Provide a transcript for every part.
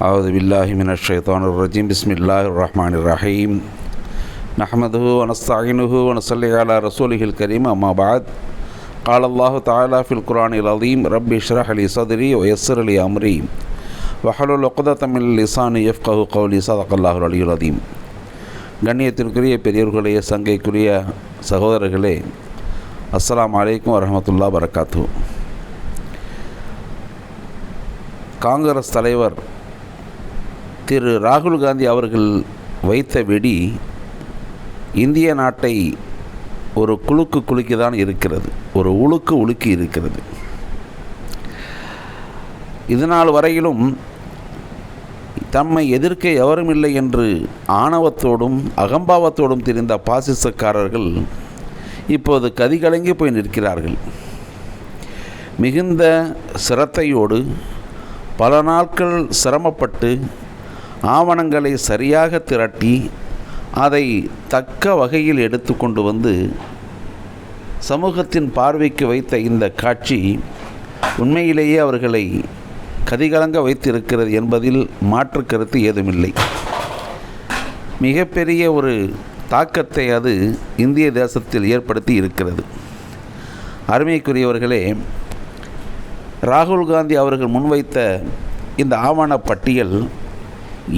أعوذ بالله من الشيطان الرجيم بسم الله الرحمن الرحيم نحمده ونستعينه ونصلي على رسوله الكريم أما بعد قال الله تعالى في القرآن العظيم رب اشرح لي صدري ويسر لي أمري واحلل عقدة من لساني يفقهوا قولي صدق الله العلي العظيم. கண்ணியத்திற்குரிய பெரியவர்களே, சங்கைக்குரிய சகோதரர்களே, அஸ்ஸலாமு அலைக்கும் வரஹ்மத்துல்லாஹி வபரகாத்துஹு. காங்கிரஸ் தலைவர் திரு ராகுல் காந்தி அவர்கள் வைத்த வெடி இந்திய நாட்டை ஒரு குலுக்கி தான் இருக்கிறது, ஒரு உலுக்கி இருக்கிறது. இதனால் வரையிலும் தம்மை எதிர்க்க எவரும் இல்லை என்று ஆணவத்தோடும் அகம்பாவத்தோடும் தெரிந்த பாசிசக்காரர்கள் இப்போது கதிகலங்கி போய் நிற்கிறார்கள். மிகுந்த சிரத்தையோடு பல நாட்கள் சிரமப்பட்டு ஆவணங்களை சரியாக திரட்டி அதை தக்க வகையில் எடுத்து கொண்டு வந்து சமூகத்தின் பார்வைக்கு வைத்த இந்த காட்சி உண்மையிலேயே அவர்களை கதிகலங்க வைத்திருக்கிறது என்பதில் மாற்று கருத்து ஏதுமில்லை. மிகப்பெரிய ஒரு தாக்கத்தை அது இந்திய தேசத்தில் ஏற்படுத்தி இருக்கிறது. அருமைக்குரியவர்களே, ராகுல் காந்தி அவர்கள் முன்வைத்த இந்த ஆவண பட்டியல்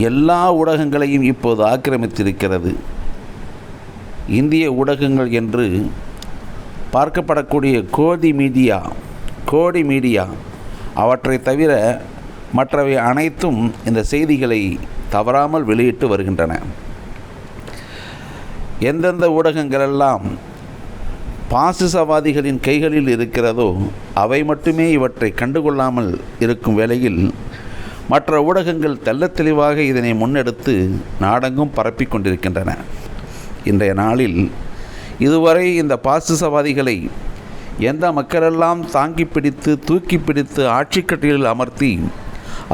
எல்லா ஊடகங்களையும் இப்போது ஆக்கிரமித்திருக்கிறது. இந்திய ஊடகங்கள் என்று பார்க்கப்படக்கூடிய கோடி மீடியா அவற்றை தவிர மற்றவை அனைத்தும் இந்த செய்திகளை தவறாமல் வெளியிட்டு வருகின்றன. எந்தெந்த ஊடகங்களெல்லாம் பாசிசவாதிகளின் கைகளில் இருக்கிறதோ அவை மட்டுமே இவற்றை கண்டுகொள்ளாமல் இருக்கும் வேளையில் மற்ற ஊடகங்கள் தெள்ளத் தெளிவாக இதனை முன்னெடுத்து நாடெங்கும் பரப்பி கொண்டிருக்கின்றன. இன்றைய நாளில் இதுவரை இந்த பாசிசவாதிகளை எந்த மக்களெல்லாம் தாங்கி பிடித்து தூக்கி பிடித்து ஆட்சிக்கட்டிலில் அமர்த்தி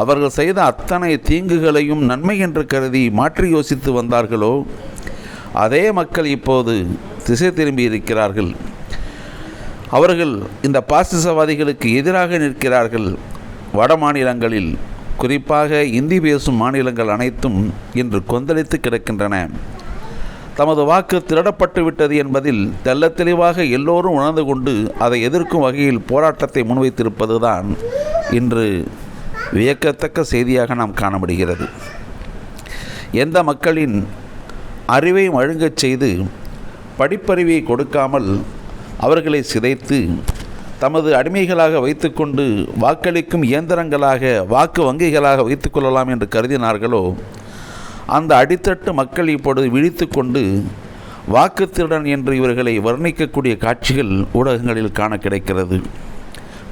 அவர்கள் செய்த அத்தனை தீங்குகளையும் நன்மை என்று கருதி மாற்றி யோசித்து வந்தார்களோ அதே மக்கள் இப்போது திசை திரும்பி இருக்கிறார்கள். அவர்கள் இந்த பாசிசவாதிகளுக்கு எதிராக நிற்கிறார்கள். வட மாநிலங்களில், குறிப்பாக இந்தி பேசும் மாநிலங்கள் அனைத்தும் இன்று கொந்தளித்து கிடக்கின்றன. தமது வாக்கு திருடப்பட்டு விட்டது என்பதில் தெள்ளத் தெளிவாக எல்லோரும் உணர்ந்து கொண்டு அதை எதிர்க்கும் வகையில் போராட்டத்தை முன்வைத்திருப்பதுதான் இன்று வியக்கத்தக்க செய்தியாக நாம் காண முடிகிறது. எந்த மக்களின் அறிவை மழுங்கச் செய்து படிப்பறிவை கொடுக்காமல் அவர்களை சிதைத்து தமது அடிமைகளாக வைத்துக்கொண்டு வாக்களிக்கும் இயந்திரங்களாக, வாக்கு வங்கிகளாக வைத்துக்கொள்ளலாம் என்று கருதினார்களோ அந்த அடித்தட்டு மக்கள் இப்பொழுது விழித்து கொண்டு வாக்கு திருடன் என்று இவர்களை வர்ணிக்கக்கூடிய காட்சிகள் ஊடகங்களில் காண கிடைக்கிறது.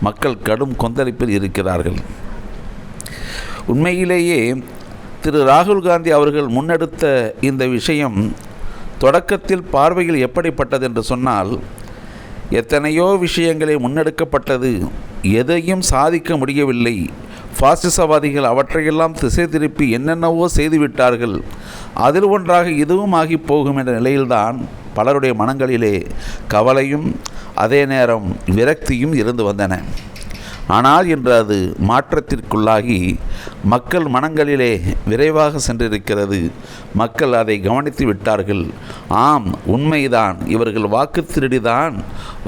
மக்கள் கடும் கொந்தளிப்பில் இருக்கிறார்கள். உண்மையிலேயே திரு ராகுல் காந்தி அவர்கள் முன்னெடுத்த இந்த விஷயம் தொடக்கத்தில் பார்வையில் எப்படிப்பட்டது என்று சொன்னால், எத்தனையோ விஷயங்களை முன்னெடுக்கப்பட்டது, எதையும் சாதிக்க முடியவில்லை. பாசிசவாதிகள் அவற்றையெல்லாம் திசை திருப்பி என்னென்னவோ செய்துவிட்டார்கள். அதில் ஒன்றாக இதுவும் ஆகி போகும் என்ற நிலையில்தான் பலருடைய மனங்களிலே கவலையும் அதே நேரம் விரக்தியும் இருந்து வந்தன. ஆனால் இன்று அது மாற்றத்திற்குள்ளாகி மக்கள் மனங்களிலே விரைவாக சென்றிருக்கிறது. மக்கள் அதை கவனித்து விட்டார்கள். ஆம், உண்மைதான், இவர்கள்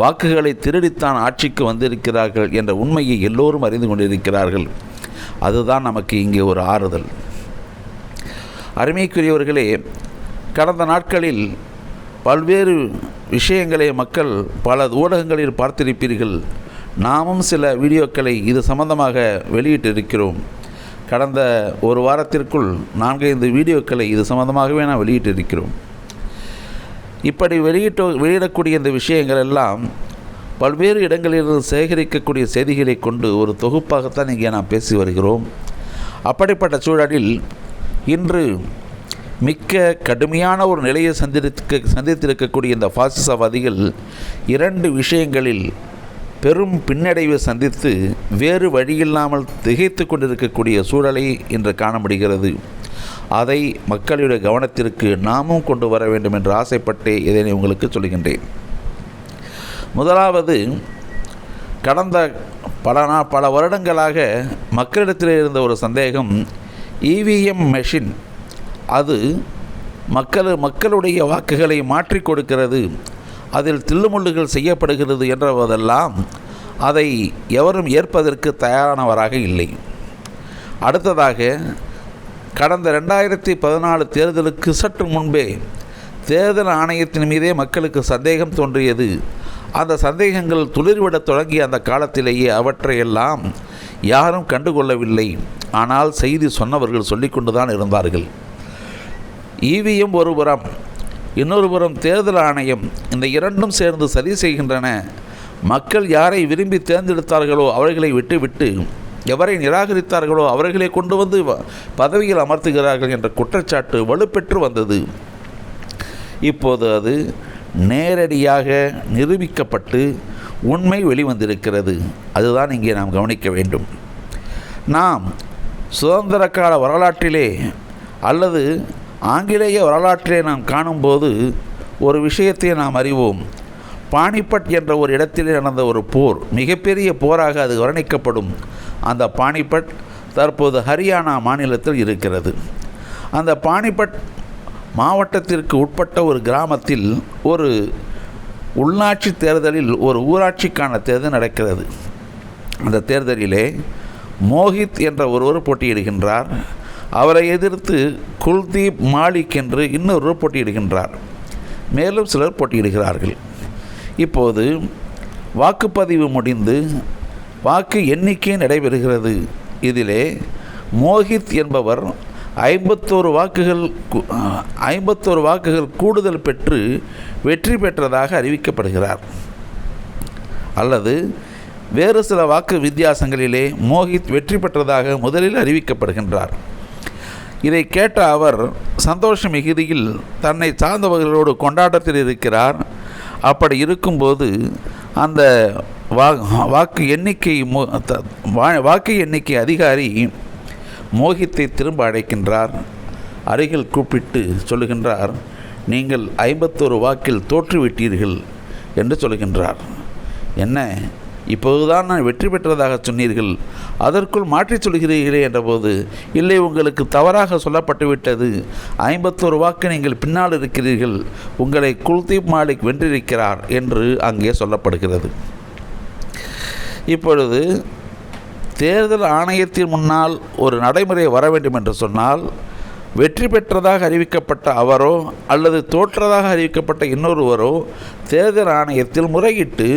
வாக்குகளை திருடித்தான் ஆட்சிக்கு வந்திருக்கிறார்கள் என்ற உண்மையை எல்லோரும் அறிந்து கொண்டிருக்கிறார்கள். அதுதான் நமக்கு இங்கே ஒரு ஆறுதல். அருமைக்குரியவர்களே, கடந்த நாட்களில் பல்வேறு விஷயங்களை மக்கள் பல ஊடகங்களில் பார்த்திருப்பீர்கள். நாமும் சில வீடியோக்களை இது சம்பந்தமாக வெளியிட்டிருக்கிறோம். கடந்த ஒரு வாரத்திற்குள் 4-5 வீடியோக்களை இது சம்பந்தமாகவே நான் வெளியிட்டிருக்கிறோம். இப்படி வெளியிடக்கூடிய இந்த விஷயங்கள் எல்லாம் பல்வேறு இடங்களிலிருந்து சேகரிக்கக்கூடிய செய்திகளை கொண்டு ஒரு தொகுப்பாகத்தான் இங்கே நாம் பேசி வருகிறோம். அப்படிப்பட்ட சூழலில் இன்று மிக்க கடுமையான ஒரு நிலையை சந்தித்திருக்கக்கூடிய இந்த பாசிசவாதிகள் 2 விஷயங்களில் பெரும் பின்னடைவை சந்தித்து வேறு வழியில்லாமல் திகைத்து கொண்டிருக்கக்கூடிய சூழலை இன்று காண முடிகிறது. அதை மக்களுடைய கவனத்திற்கு நாமும் கொண்டு வர வேண்டும் என்று ஆசைப்பட்டே இதனை உங்களுக்கு சொல்கின்றேன். முதலாவது, கடந்த பல வருடங்களாக மக்களிடத்தில் இருந்த ஒரு சந்தேகம், இவிஎம் மெஷின் அது மக்களுடைய வாக்குகளை மாற்றி கொடுக்கிறது, அதில் தில்லுமுள்ளுகள் செய்யப்படுகிறது என்ற போதெல்லாம் அதை எவரும் ஏற்பதற்கு தயாரானவராக இல்லை. அடுத்ததாக கடந்த 2014 தேர்தலுக்கு சற்று முன்பே தேர்தல் ஆணையத்தின் மீதே மக்களுக்கு சந்தேகம் தோன்றியது. அந்த சந்தேகங்கள் துளிர்விடத் தொடங்கிய அந்த காலத்திலேயே அவற்றையெல்லாம் யாரும் கண்டுகொள்ளவில்லை. ஆனால் செய்தி சொன்னவர்கள் சொல்லிக்கொண்டு தான் இருந்தார்கள். இவிஎம் ஒரு புறம், இன்னொரு புறம் தேர்தல் ஆணையம், இந்த இரண்டும் சேர்ந்து சரி செய்கின்றன. மக்கள் யாரை விரும்பி தேர்ந்தெடுத்தார்களோ அவர்களை விட்டுவிட்டு எவரை நிராகரித்தார்களோ அவர்களை கொண்டு வந்து பதவியில் அமர்த்துகிறார்கள் என்ற குற்றச்சாட்டு வலுப்பெற்று வந்தது. இப்போது அது நேரடியாக நிரூபிக்கப்பட்டு உண்மை வெளிவந்திருக்கிறது. அதுதான் இங்கே நாம் கவனிக்க வேண்டும். நாம் சுதந்திர கால வரலாற்றிலே அல்லது ஆங்கிலேய வரலாற்றிலே நாம் காணும்போது ஒரு விஷயத்தை நாம் அறிவோம். பானிபட் என்ற ஒரு இடத்திலே நடந்த ஒரு போர், மிகப்பெரிய போராக அது வர்ணிக்கப்படும். அந்த பானிபட் தற்போது ஹரியானா மாநிலத்தில் இருக்கிறது. அந்த பானிபட் மாவட்டத்திற்கு உட்பட்ட ஒரு கிராமத்தில் ஒரு உள்நாட்சி தேர்தலில் ஒரு ஊராட்சிக்கான தேர்தல் நடக்கிறது. அந்த தேர்தலிலே மோஹித் என்ற ஒருவர் போட்டியிடுகின்றார். அவரை எதிர்த்து குல்தீப் மாலிக் என்று இன்னொருவர் போட்டியிடுகின்றார். மேலும் சிலர் போட்டியிடுகிறார்கள். இப்போது வாக்குப்பதிவு முடிந்து வாக்கு எண்ணிக்கை நடைபெறுகிறது. இதிலே மோஹித் என்பவர் 51 வாக்குகள் கூடுதல் பெற்று வெற்றி பெற்றதாக அறிவிக்கப்படுகிறார். அல்லது வேறு சில வாக்கு வித்தியாசங்களிலே மோஹித் வெற்றி பெற்றதாக முதலில் அறிவிக்கப்படுகின்றார். இதை கேட்ட அவர் சந்தோஷ மிகுதியில் தன்னை சார்ந்தவர்களோடு கொண்டாட்டத்தில் இருக்கிறார். அப்படி இருக்கும்போது அந்த வாக்கு எண்ணிக்கை அதிகாரி மோஹித்தை திரும்ப அழைக்கின்றார். அருகில் கூப்பிட்டு சொல்லுகின்றார், நீங்கள் 51 வாக்கில் தோற்றுவிட்டீர்கள் என்று சொல்லுகின்றார். என்ன, இப்போதுதான் நான் வெற்றி பெற்றதாக சொன்னீர்கள், அதற்குள் மாற்றி சொல்கிறீர்களே என்றபோது, இல்லை, உங்களுக்கு தவறாக சொல்லப்பட்டுவிட்டது, 51 வாக்கு நீங்கள் பின்னால் இருக்கிறீர்கள், உங்களை குல்தீப் மாலிக் வென்றிருக்கிறார் என்று அங்கே சொல்லப்படுகிறது. இப்பொழுது தேர்தல் ஆணையத்தின் முன்னால் ஒரு நடைமுறை வர வேண்டும் என்று சொன்னால், வெற்றி பெற்றதாக அறிவிக்கப்பட்ட அவரோ அல்லது தோற்றதாக அறிவிக்கப்பட்ட இன்னொருவரோ தேர்தல் ஆணையத்தில் முறையிட்டு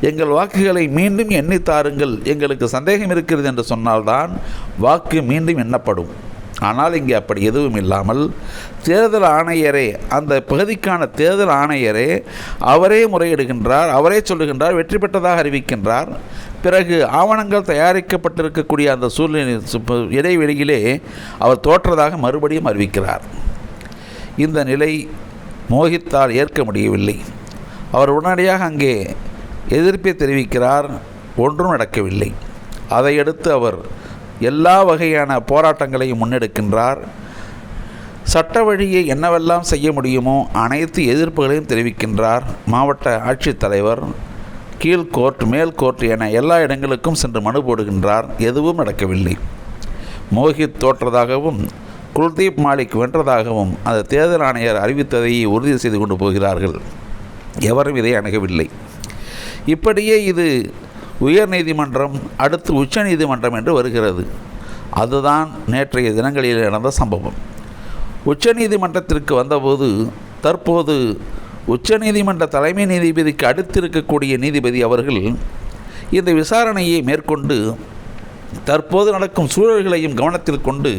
எங்கள் வாக்குகளை மீண்டும் எண்ணித்தாருங்கள், எங்களுக்கு சந்தேகம் இருக்கிறது என்று சொன்னால்தான் வாக்கு மீண்டும் எண்ணப்படும். ஆனால் இங்கே அப்படி எதுவும் இல்லாமல் தேர்தல் ஆணையரே, அந்த பகுதிக்கான தேர்தல் ஆணையரே அவரே முறையிடுகின்றார், அவரே சொல்லுகின்றார், வெற்றி பெற்றதாக அறிவிக்கின்றார். பிறகு ஆவணங்கள் தயாரிக்கப்பட்டிருக்கக்கூடிய அந்த சூழ்நிலை இடைவெளியிலே அவர் தோற்றதாக மறுபடியும் அறிவிக்கிறார். இந்த நிலை மோஹித்தால் ஏற்க முடியவில்லை. அவர் உடனடியாக அங்கே எதிர்ப்பை தெரிவிக்கிறார். ஒன்றும் நடக்கவில்லை. அதையடுத்து அவர் எல்லா வகையான போராட்டங்களையும் முன்னெடுக்கின்றார். சட்ட வழியை என்னவெல்லாம் செய்ய முடியுமோ அனைத்து எதிர்ப்புகளையும் தெரிவிக்கின்றார். மாவட்ட ஆட்சித்தலைவர், கீழ்கோர்ட், மேல் கோர்ட் என எல்லா இடங்களுக்கும் சென்று மனு போடுகின்றார். எதுவும் நடக்கவில்லை. மோஹித் தோற்றதாகவும் குல்தீப் மாலிக் வென்றதாகவும் அந்த தேர்தல் ஆணையர் அறிவித்ததை உறுதி செய்து கொண்டு போகிறார்கள். எவரும் இதை அணுகவில்லை. இப்படியே இது உயர் நீதிமன்றம், அடுத்து உச்ச நீதிமன்றம் என்று வருகிறது. அதுதான் நேற்றைய தினங்களில் நடந்த சம்பவம். உச்ச நீதிமன்றத்திற்கு வந்தபோது தற்போது உச்ச நீதிமன்ற தலைமை நீதிபதிக்கு அடுத்திருக்கக்கூடிய நீதிபதி அவர்கள் இந்த விசாரணையை மேற்கொண்டு தற்போது நடக்கும் சூழல்களையும் கவனத்தில் கொண்டு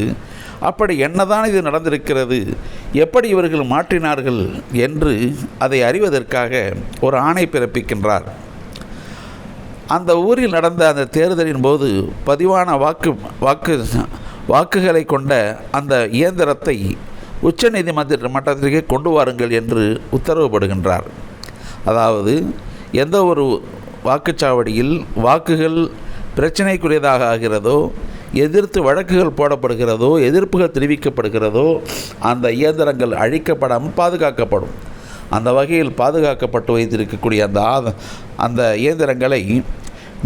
அப்படி என்னதான் இது நடந்திருக்கிறது, எப்படி இவர்கள் மாற்றினார்கள் என்று அதை அறிவதற்காக ஒரு ஆணை பிறப்பிக்கின்றார். அந்த ஊரில் நடந்த அந்த தேர்தலின் போது பதிவான வாக்குகளை கொண்ட அந்த இயந்திரத்தை உச்ச நீதிமன்றத்திற்கே கொண்டு வாருங்கள் என்று உத்தரவுப்படுகின்றார். அதாவது எந்த ஒரு வாக்குச்சாவடியில் வாக்குகள் பிரச்சனைக்குரியதாக ஆகிறதோ, எதிர்த்து வழக்குகள் போடப்படுகிறதோ, எதிர்ப்புகள் தெரிவிக்கப்படுகிறதோ, அந்த இயந்திரங்கள் அழிக்கப்படாமல் பாதுகாக்கப்படும். அந்த வகையில் பாதுகாக்கப்பட்டு வைத்திருக்கக்கூடிய அந்த இயந்திரங்களை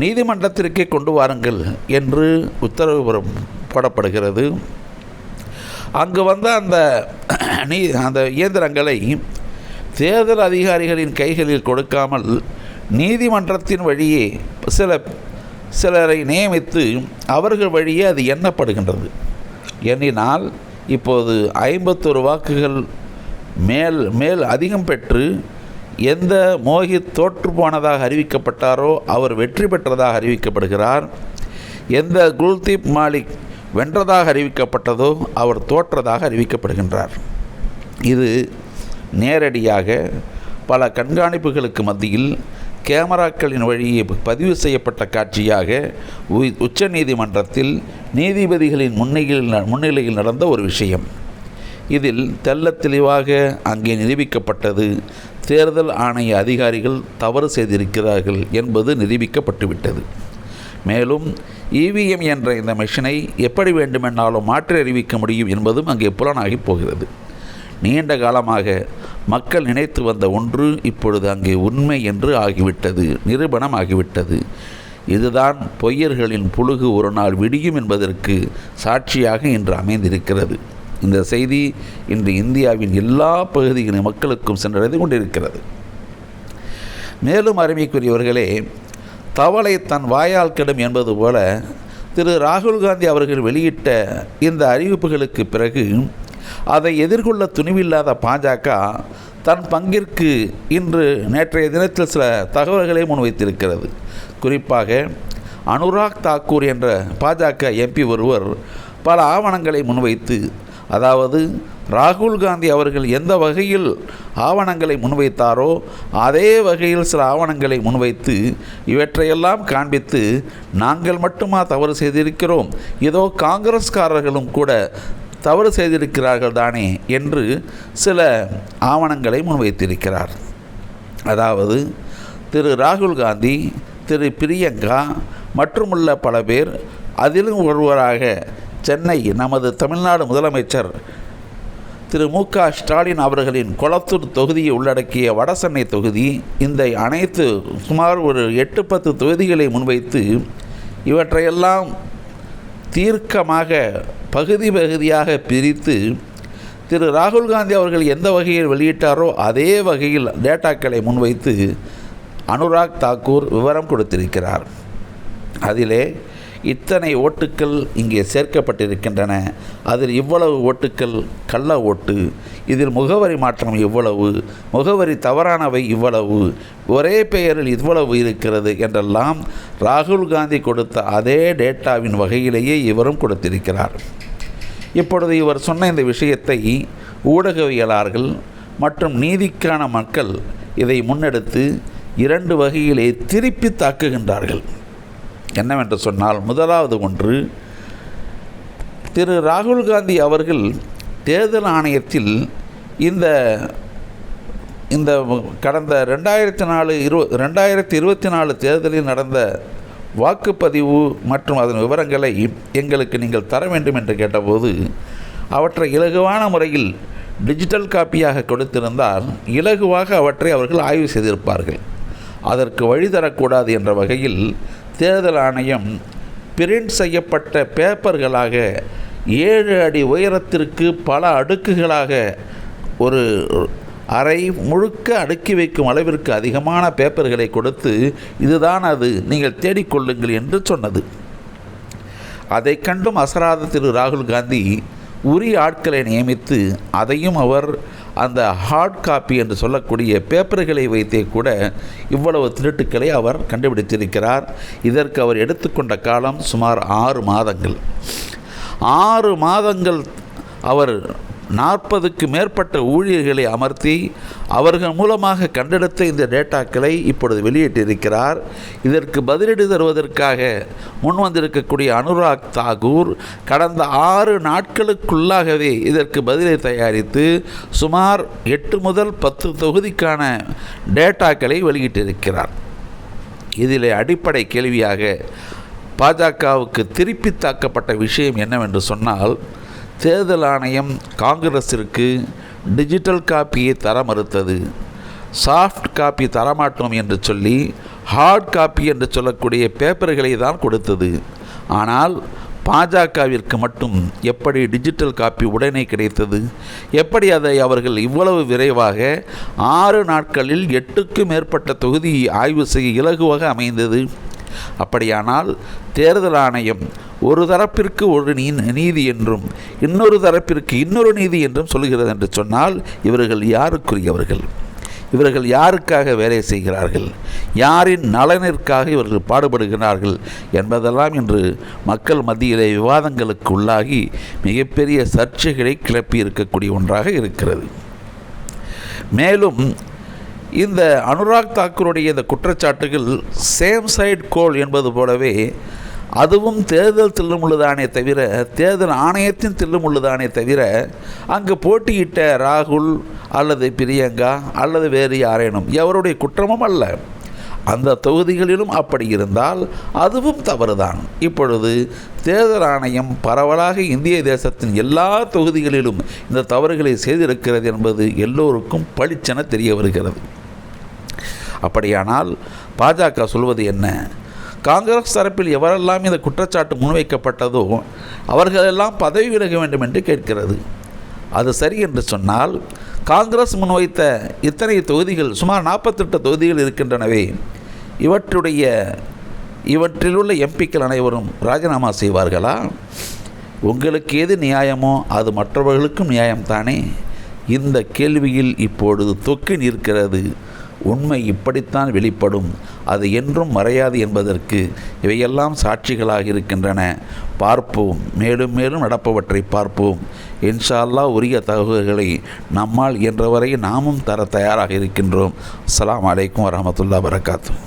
நீதிமன்றத்திற்கே கொண்டு வாருங்கள் என்று உத்தரவு போடப்படுகிறது. அங்கு வந்த அந்த இயந்திரங்களை தேர்தல் அதிகாரிகளின் கைகளில் கொடுக்காமல் நீதிமன்றத்தின் வழியே சிலரை நியமித்து அவர்கள் வழியே அது எண்ணப்படுகின்றது. எண்ணினால் இப்போது 51 வாக்குகள் மேல் அதிகம் பெற்று எந்த மோஹித் தோற்று போனதாக அறிவிக்கப்பட்டாரோ அவர் வெற்றி பெற்றதாக அறிவிக்கப்படுகிறார். எந்த குல்தீப் மாலிக் வென்றதாக அறிவிக்கப்பட்டதோ அவர் தோற்றதாக அறிவிக்கப்படுகின்றார். இது நேரடியாக பல கண்காணிப்புகளுக்கு மத்தியில் கேமராக்களின் வழியே பதிவு செய்யப்பட்ட காட்சியாக உச்ச நீதிமன்றத்தில் நீதிபதிகளின் முன்னிலையில் நடந்த ஒரு விஷயம். இதில் தெள்ளத் தெளிவாக அங்கே நிரூபிக்கப்பட்டது தேர்தல் ஆணைய அதிகாரிகள் தவறு செய்திருக்கிறார்கள் என்பது நிரூபிக்கப்பட்டுவிட்டது. மேலும் இவிஎம் என்ற இந்த மெஷினை எப்படி வேண்டுமென்றாலும் மாற்றி அறிவிக்க முடியும் என்பதும் அங்கே புலனாகி போகிறது. நீண்ட காலமாக மக்கள் நினைத்து வந்த ஒன்று இப்பொழுது அங்கே உண்மை என்று ஆகிவிட்டது, நிரூபணம் ஆகிவிட்டது. இதுதான் பொய்யர்களின் புழுகு ஒரு நாள் விடியும் என்பதற்கு சாட்சியாக இன்று அமைந்திருக்கிறது. இந்த செய்தி இன்று இந்தியாவின் எல்லா பகுதிகளின் மக்களுக்கும் சென்றடைந்து கொண்டிருக்கிறது. மேலும் அருமைக்குரியவர்களே, தவளை தன் வாயால் கெடும் என்பது போல திரு ராகுல் காந்தி அவர்கள் வெளியிட்ட இந்த அறிவிப்புகளுக்கு பிறகு அதை எதிர்கொள்ள துணிவில்லாத பாஜக தன் பங்கிற்கு நேற்றைய தினத்தில் சில தகவல்களை முன்வைத்திருக்கிறது. குறிப்பாக அனுராக் தாக்கூர் என்ற பாஜக எம்பி ஒருவர் பல ஆவணங்களை முன்வைத்து, அதாவது ராகுல் காந்தி அவர்கள் எந்த வகையில் ஆவணங்களை முன்வைத்தாரோ அதே வகையில் சில ஆவணங்களை முன்வைத்து இவற்றையெல்லாம் காண்பித்து, நாங்கள் மட்டுமா தவறு செய்திருக்கிறோம், இதோ காங்கிரஸ்காரர்களும் கூட தவறு செய்திருக்கிறார்கள் தானே என்று சில ஆவணங்களை முன்வைத்திருக்கிறார். அதாவது திரு ராகுல் காந்தி, திரு பிரியங்கா மற்றுமுள்ள பல பேர், அதிலும் ஒருவராக சென்னை நமது தமிழ்நாடு முதலமைச்சர் திரு மு.க. ஸ்டாலின் அவர்களின் கொளத்தூர் தொகுதியை உள்ளடக்கிய வடசென்னை தொகுதி, இந்த அனைத்து சுமார் ஒரு 8-10 தொகுதிகளை முன்வைத்து இவற்றையெல்லாம் தீர்க்கமாக பகுதியாக பிரித்து திரு ராகுல் காந்தி அவர்கள் எந்த வகையில் வெளியிட்டாரோ அதே வகையில் டேட்டாக்களை முன்வைத்து அனுராக் தாக்கூர் விவரம் கொடுத்திருக்கிறார். அதிலே இத்தனை ஓட்டுக்கள் இங்கே சேர்க்கப்பட்டிருக்கின்றன, அதில் இவ்வளவு ஓட்டுக்கள் கள்ள ஓட்டு, இதில் முகவரி மாற்றம் இவ்வளவு, முகவரி தவறானவை இவ்வளவு, ஒரே பெயரில் இவ்வளவு இருக்கிறது என்றெல்லாம் ராகுல் காந்தி கொடுத்த அதே டேட்டாவின் வகையிலேயே இவரும் கொடுத்திருக்கிறார். இப்பொழுது இவர் சொன்ன இந்த விஷயத்தை ஊடகவியலாளர்கள் மற்றும் நீதிக்கான மக்கள் இதை முன்னெடுத்து 2 வகையிலே திருப்பி தாக்குகின்றார்கள். என்னவென்று சொன்னால், முதலாவது ஒன்று, திரு ராகுல் காந்தி அவர்கள் தேர்தல் ஆணையத்தில் இந்த கடந்த 2024 தேர்தலில் நடந்த வாக்குப்பதிவு மற்றும் அதன் விவரங்களை எங்களுக்கு நீங்கள் தர வேண்டும் என்று கேட்டபோது அவற்றை இலகுவான முறையில் டிஜிட்டல் காப்பியாக கொடுத்திருந்தால் இலகுவாக அவற்றை அவர்கள் ஆய்வு செய்திருப்பார்கள். அதற்கு வழி தரக்கூடாது என்ற வகையில் தேர்தல் ஆணையம் பிரிண்ட் செய்யப்பட்ட பேப்பர்களாக 7 அடி உயரத்திற்கு பல அடுக்குகளாக ஒரு அறை முழுக்க அடுக்கி வைக்கும் அளவிற்கு அதிகமான பேப்பர்களை கொடுத்து, இதுதான் அது, நீங்கள் தேடிக்கொள்ளுங்கள் என்று சொன்னது. அதை கண்டும் அசராத திரு ராகுல் காந்தி உரிய ஆட்களை நியமித்து அதையும் அவர் அந்த ஹார்ட் காப்பி என்று சொல்லக்கூடிய பேப்பர்களை வைத்தே கூட இவ்வளவு திருட்டுக்களை அவர் கண்டுபிடித்திருக்கிறார். இதற்கு அவர் எடுத்துக்கொண்ட காலம் சுமார் 6 மாதங்கள். 6 மாதங்கள் அவர் 40க்கு மேற்பட்ட ஊழியர்களை அமர்த்தி அவர்கள் மூலமாக கண்டெடுத்த இந்த டேட்டாக்களை இப்பொழுது வெளியிட்டிருக்கிறார். இதற்கு பதிலடி தருவதற்காக முன்வந்திருக்கக்கூடிய அனுராக் தாக்கூர் கடந்த 6 நாட்களுக்குள்ளாகவே இதற்கு பதிலை தயாரித்து சுமார் 8 முதல் 10 தொகுதிக்கான டேட்டாக்களை வெளியிட்டிருக்கிறார். இதில் அடிப்படை கேள்வியாக பாஜகவுக்கு திருப்பி தாக்கப்பட்ட விஷயம் என்னவென்று சொன்னால், தேர்தல் ஆணையம் காங்கிரஸிற்கு டிஜிட்டல் காப்பியை தர மறுத்தது. சாஃப்ட் காப்பி தரமாட்டோம் என்று சொல்லி ஹார்ட் காப்பி என்று சொல்லக்கூடிய பேப்பர்களை தான் கொடுத்தது. ஆனால் பாஜகவிற்கு மட்டும் எப்படி டிஜிட்டல் காப்பி உடனே கிடைத்தது? எப்படி அதை அவர்கள் இவ்வளவு விரைவாக 6 நாட்களில் 8க்கும் மேற்பட்ட தொகுதியை ஆய்வு செய்ய இலகுவாக அமைந்தது? அப்படியானால் தேர்தல் ஆணையம் ஒரு தரப்பிற்கு ஒரு நீதி என்றும் இன்னொரு தரப்பிற்கு இன்னொரு நீதி என்றும் சொல்கிறது என்று சொன்னால் இவர்கள் யாருக்குரியவர்கள்? இவர்கள் யாருக்காக வேலை செய்கிறார்கள்? யாரின் நலனிற்காக இவர்கள் பாடுபடுகிறார்கள் என்பதெல்லாம் இன்று மக்கள் மத்தியிலே விவாதங்களுக்கு உள்ளாகி மிகப்பெரிய சர்ச்சைகளை கிளப்பி இருக்கக்கூடிய ஒன்றாக இருக்கிறது. மேலும் இந்த அனுராக் தாக்கூருடைய இந்த குற்றச்சாட்டுகள் சேம் சைடு கோல் என்பது போலவே அதுவும் தேர்தல் தில்லுமுள்ளுதானே தவிர, தேர்தல் ஆணையத்தின் தில்லுமுள்ளுதானே தவிர, அங்கு போட்டியிட்ட ராகுல் அல்லது பிரியங்கா அல்லது வேறு யாரேனும் எவருடைய குற்றமும் அல்ல. அந்த தொகுதிகளிலும் அப்படி இருந்தால் அதுவும் தவறுதான். இப்பொழுது தேர்தல் ஆணையம் பரவலாக இந்திய தேசத்தின் எல்லா தொகுதிகளிலும் இந்த தவறுகளை செய்திருக்கிறது என்பது எல்லோருக்கும் பளிச்சென தெரிய வருகிறது. அப்படியானால் பாஜக சொல்வது என்ன? காங்கிரஸ் தரப்பில் எவரெல்லாம் இந்த குற்றச்சாட்டு முன்வைக்கப்பட்டதோ அவர்களெல்லாம் பதவி விலக வேண்டும் என்று கேட்கிறது. அது சரி என்று சொன்னால் காங்கிரஸ் முன்வைத்த இத்தனை தொகுதிகள், சுமார் 48 தொகுதிகள் இருக்கின்றனவே, இவற்றிலுள்ள எம்பிக்கள் அனைவரும் ராஜினாமா செய்வார்களா? உங்களுக்கு எது நியாயமோ அது மற்றவர்களுக்கும் நியாயம்தானே? இந்த கேள்வியில் இப்பொழுது தொக்கி நிற்கிறது. உண்மை இப்படித்தான் வெளிப்படும், அது என்றும் மறையாது என்பதற்கு இவையெல்லாம் சாட்சிகளாக இருக்கின்றன. பார்ப்போம், மேலும் மேலும் நடப்பவற்றை பார்ப்போம். இன்ஷா அல்லாஹ் உரிய தகவல்களை நம்மால் இயன்றவரை நாமும் தர தயாராக இருக்கின்றோம். அஸ்ஸலாமு அலைக்கும் வரஹ்மத்துல்லாஹி வபரகாத்துஹு.